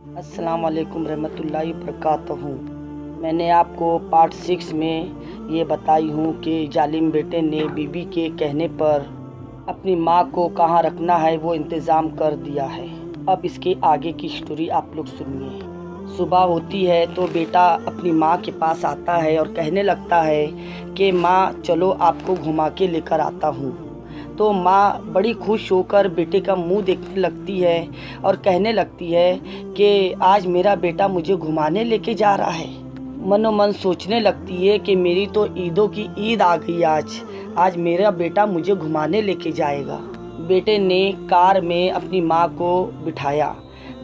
अस्सलाम वालेकुम रहमतुल्लाहि वबरकातुहू। मैंने आपको पार्ट 6 में ये बताई हूँ कि जालिम बेटे ने बीवी के कहने पर अपनी माँ को कहाँ रखना है वो इंतज़ाम कर दिया है। अब इसके आगे की स्टोरी आप लोग सुनिए। सुबह होती है तो बेटा अपनी माँ के पास आता है और कहने लगता है कि माँ चलो आपको घुमा के लेकर आता हूँ। तो माँ बड़ी खुश होकर बेटे का मुंह देखने लगती है और कहने लगती है कि आज मेरा बेटा मुझे घुमाने लेके जा रहा है। मनो मन सोचने लगती है कि मेरी तो ईदों की ईद आ गई आज मेरा बेटा मुझे घुमाने लेके जाएगा। बेटे ने कार में अपनी माँ को बिठाया।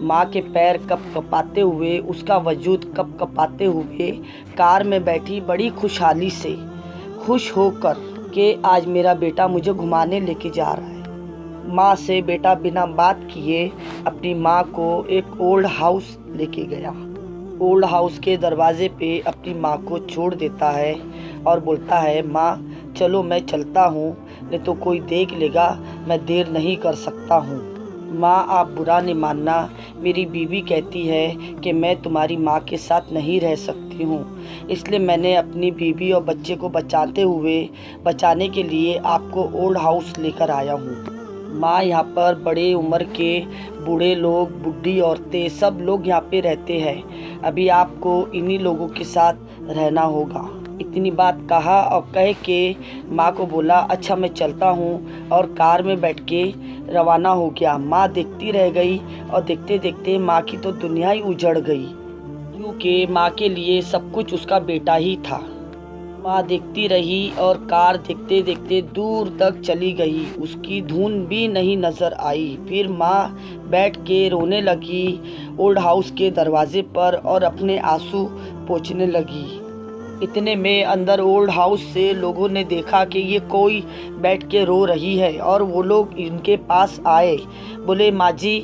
माँ के पैर कपकपाते हुए, उसका वजूद कपकपाते हुए कार में बैठी बड़ी खुशहाली से, खुश होकर कि आज मेरा बेटा मुझे घुमाने लेके जा रहा है। माँ से बेटा बिना बात किए अपनी माँ को एक ओल्ड हाउस लेके गया। ओल्ड हाउस के दरवाजे पे अपनी माँ को छोड़ देता है और बोलता है माँ चलो मैं चलता हूँ, नहीं तो कोई देख लेगा, मैं देर नहीं कर सकता हूँ। माँ आप बुरा नहीं मानना, मेरी बीवी कहती है कि मैं तुम्हारी माँ के साथ नहीं रह सकती हूँ, इसलिए मैंने अपनी बीवी और बच्चे को बचाने के लिए आपको ओल्ड हाउस लेकर आया हूँ। माँ यहाँ पर बड़े उम्र के बूढ़े लोग, बूढ़ी औरतें, सब लोग यहाँ पे रहते हैं। अभी आपको इन्हीं लोगों के साथ रहना होगा। इतनी बात कहा और कह के माँ को बोला अच्छा मैं चलता हूँ, और कार में बैठ के रवाना हो गया। माँ देखती रह गई और देखते देखते माँ की तो दुनिया ही उजड़ गई, क्योंकि माँ के लिए सब कुछ उसका बेटा ही था। माँ देखती रही और कार देखते देखते दूर तक चली गई, उसकी धुन भी नहीं नजर आई। फिर माँ बैठ के रोने लगी ओल्ड हाउस के दरवाजे पर और अपने आंसू पोंछने लगी। इतने में अंदर ओल्ड हाउस से लोगों ने देखा कि ये कोई बैठ के रो रही है, और वो लोग इनके पास आए। बोले माँ जी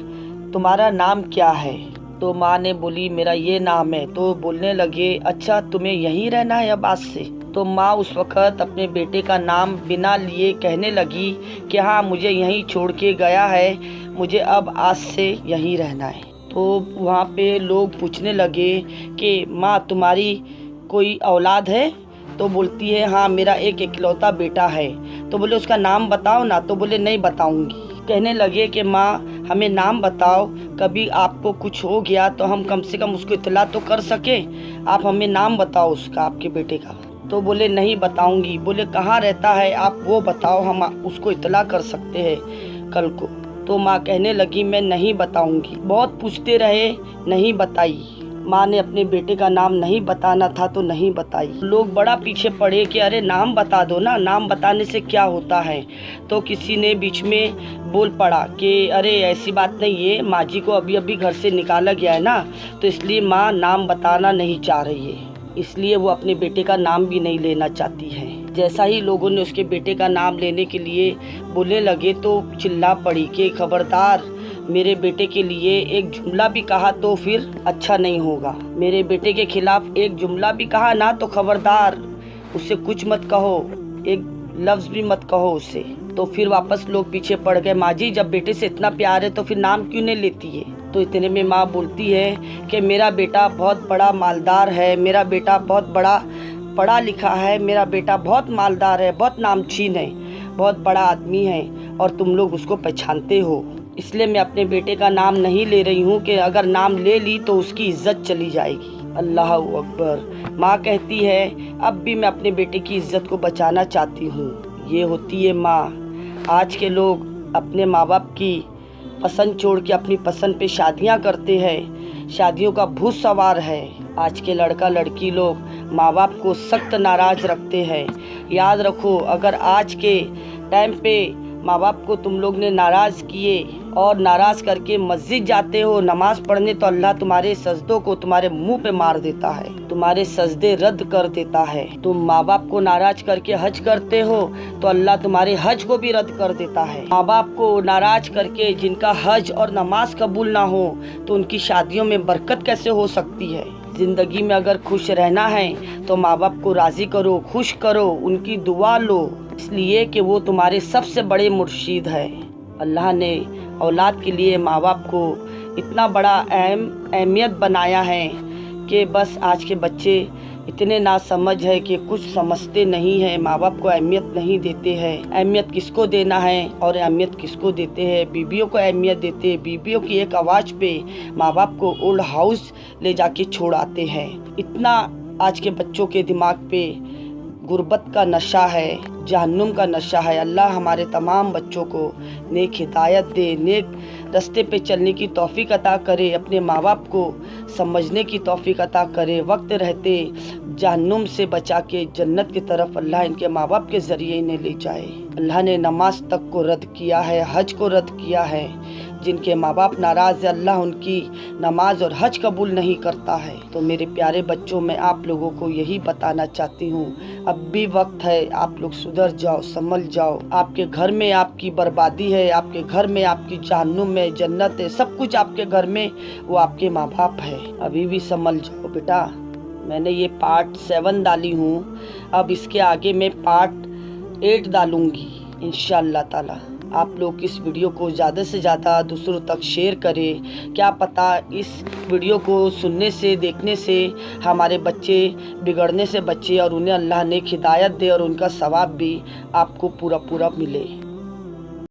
तुम्हारा नाम क्या है? तो माँ ने बोली मेरा ये नाम है। तो बोलने लगे अच्छा तुम्हें यहीं रहना है अब आज से? तो माँ उस वक़्त अपने बेटे का नाम बिना लिए कहने लगी कि हाँ मुझे यहीं छोड़ के गया है, मुझे अब आज से यहीं रहना है। तो वहाँ पे लोग पूछने लगे कि माँ तुम्हारी कोई औलाद है? तो बोलती है हाँ मेरा एक इकलौता बेटा है। तो बोले उसका नाम बताओ ना। तो बोले नहीं बताऊंगी। कहने लगे कि माँ हमें नाम बताओ, कभी आपको कुछ हो गया तो हम कम से कम उसको इत्तला तो कर सके, आप हमें नाम बताओ उसका, आपके बेटे का। तो बोले नहीं बताऊंगी। बोले कहाँ रहता है आप वो बताओ, हम उसको इत्तला कर सकते हैं कल को। तो माँ कहने लगी मैं नहीं बताऊंगी। बहुत पूछते रहे, नहीं बताई। माँ ने अपने बेटे का नाम नहीं बताना था तो नहीं बताई। लोग बड़ा पीछे पड़े कि अरे नाम बता दो ना, नाम बताने से क्या होता है। तो किसी ने बीच में बोल पड़ा कि अरे ऐसी बात नहीं है, माँ जी को अभी अभी घर से निकाला गया है ना, तो इसलिए माँ नाम बताना नहीं चाह रही है, इसलिए वो अपने बेटे का नाम भी नहीं लेना चाहती है। जैसा ही लोगों ने उसके बेटे का नाम लेने के लिए बोलने लगे तो चिल्ला पड़ी कि खबरदार, मेरे बेटे के लिए एक जुमला भी कहा तो फिर अच्छा नहीं होगा। मेरे बेटे के खिलाफ एक जुमला भी कहा ना तो खबरदार, उससे कुछ मत कहो, एक लफ्ज़ भी मत कहो उससे। तो फिर वापस लोग पीछे पड़ गए, माँ जी जब बेटे से इतना प्यार है तो फिर नाम क्यों नहीं लेती है? तो इतने में माँ बोलती है कि मेरा बेटा बहुत बड़ा मालदार है, मेरा बेटा बहुत बड़ा पढ़ा लिखा है, मेरा बेटा बहुत मालदार है, बहुत नामचीन है, बहुत बड़ा आदमी है, और तुम लोग उसको पहचानते हो, इसलिए मैं अपने बेटे का नाम नहीं ले रही हूँ कि अगर नाम ले ली तो उसकी इज्जत चली जाएगी। अल्लाह अकबर। माँ कहती है अब भी मैं अपने बेटे की इज्जत को बचाना चाहती हूँ। ये होती है माँ। आज के लोग अपने माँ बाप की पसंद छोड़ के अपनी पसंद पे शादियाँ करते हैं, शादियों का भूत सवार है। आज के लड़का लड़की लोग माँ बाप को सख्त नाराज़ रखते हैं। याद रखो, अगर आज के टाइम पे माँ बाप को तुम लोग ने नाराज़ किए और नाराज़ करके मस्जिद जाते हो नमाज पढ़ने, तो अल्लाह तुम्हारे सजदों को तुम्हारे मुंह पे मार देता है, तुम्हारे सजदे रद्द कर देता है। तुम माँ बाप को नाराज करके हज करते हो तो अल्लाह तुम्हारे हज को भी रद्द कर देता है। माँ बाप को नाराज करके जिनका हज और नमाज कबूल ना हो तो उनकी शादियों में बरकत कैसे हो सकती है? जिंदगी में अगर खुश रहना है तो माँ बाप को राजी करो, खुश करो, उनकी दुआ लो, इसलिए कि वो तुम्हारे सबसे बड़े मुर्शिद है। अल्लाह ने औलाद के लिए माँ बाप को इतना बड़ा अहमियत बनाया है कि बस आज के बच्चे इतने नासमझ है कि कुछ समझते नहीं हैं। माँ बाप को अहमियत नहीं देते हैं। अहमियत किसको देना है और अहमियत किसको देते हैं? बीबियों को अहमियत देते हैं। बीबियों की एक आवाज़ पे माँ बाप को ओल्ड हाउस ले जाके छोड़ाते हैं। इतना आज के बच्चों के दिमाग पे गुर्बत का नशा है, जहन्नुम का नशा है। अल्लाह हमारे तमाम बच्चों को नेक हिदायत दे, नेक रास्ते पे चलने की तौफीक अता करे, अपने माँ बाप को समझने की तौफीक अता करे, वक्त रहते जहन्नुम से बचा के जन्नत की तरफ अल्लाह इनके माँ बाप के ज़रिए इन्हें ले जाए। अल्लाह ने नमाज तक को रद्द किया है, हज को रद्द किया है। जिनके माँ बाप नाराज़ है, अल्लाह उनकी नमाज और हज कबूल नहीं करता है। तो मेरे प्यारे बच्चों, मैं आप लोगों को यही बताना चाहती हूँ, अब भी वक्त है, आप लोग सुधर जाओ, संभल जाओ। आपके घर में आपकी बर्बादी है, आपके घर में आपकी जहन्नुम में जन्नत है, सब कुछ आपके घर में वो आपके माँ बाप है। अभी भी संभल जाओ बेटा। मैंने ये पार्ट 7 डाली हूँ, अब इसके आगे मैं पार्ट 8 डालूँगी इंशाअल्लाह ताला। आप लोग इस वीडियो को ज़्यादा से ज़्यादा दूसरों तक शेयर करें। क्या पता इस वीडियो को सुनने से, देखने से हमारे बच्चे बिगड़ने से बचे और उन्हें अल्लाह ने हिदायत दे और उनका सवाब भी आपको पूरा पूरा मिले।